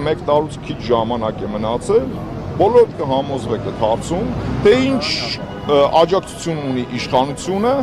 1 տարուց քիչ ժամանակ է մնացել, բոլոր կհամոզվեք այդ հարցում, թե ինչ աջակցություն ունի իշխանությունը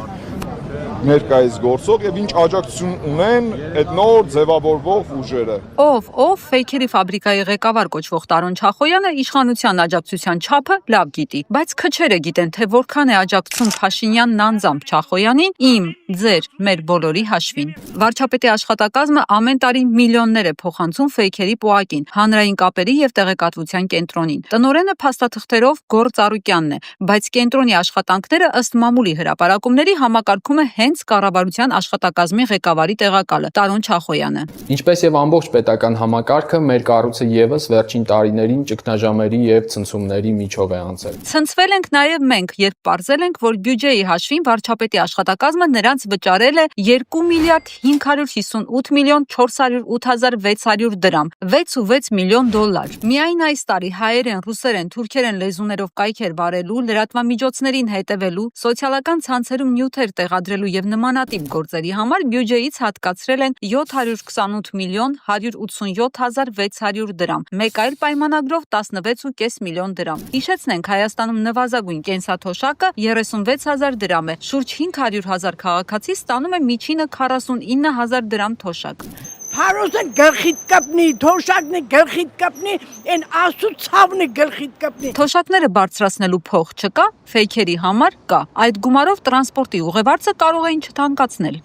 ներկայիս գործող եւ ինչ աջակցություն ունեն այդ նոր ձևավորվող ուժերը։ Ով ֆեյքերի ֆաբրիկայի ղեկավար կոչվող Տարոն Չախոյանը իշխանության աջակցության չափը լավ գիտի, բայց քչերը գիտեն, թե որքան է աջակցում Փաշինյանն անձամբ Չախոյանին, իմ, ձեր, մեր բոլորի հաշվին։ Վարչապետի աշխատակազմը ամեն տարի միլիոններ է փոխանցում ֆեյքերի պոակին, հանրային կապերի եւ տեղեկատվության կենտրոնին։ Տնօրենը փաստաթղթերով Գոռ Ծառուկյանն է, բայց կենտրոնի աշխատանքները ըստ մամուլի հրապարակումների համակարգում է հենց կառավարության աշխատակազմի ղեկավարի տեղակալը Տարոն Չախոյանը։ Ինչպես եւ ամբողջ պետական համակարգը, մեր կառույցը եւս վերջին տարիներին ճգնաժամերի եւ ցնցումների միջով է անցել։ Ցնցվել ենք նաեւ մենք, երբ պարզել ենք, որ բյուջեի հաշվին վարչապետի աշխատակազմը նրանց վճարել է 2 միլիարդ 558 միլիոն 408,600 դրամ, 6.6 միլիոն դոլար։ Միայն այս տարի հայերեն, ռուսերեն, թուրքերեն լեզուներով կայքեր վարելու, լրատվամիջոցներին հետևելու, սոցիալական ցանցերում նյութեր տեղադրելու եւ նմանատիպ գործերի համար բյուջեից հատկացրել են 728 միլիոն 187,600 դրամ, մեկ այլ պայմանագրով 16.5 միլիոն դրամ։ Հիշեցնենք, Հայաստանում նվազագույն կենսաթոշակը 36,000 դրամ է, շուրջ 500,000 քաղաքացի ստանում է միջինը 49,000 դրամ թոշակ։ Փարոսը գլխիդ կապնի, թոշակն է գլխիդ կապնի, այն ասու ցավն է գլխիդ կապնի։ Թոշակները բարձրացնելու փող չկա, ֆեյքերի համար կա։ Այդ գումարով տրանսպորտի ուղևորը կարող էին չթանկացնել։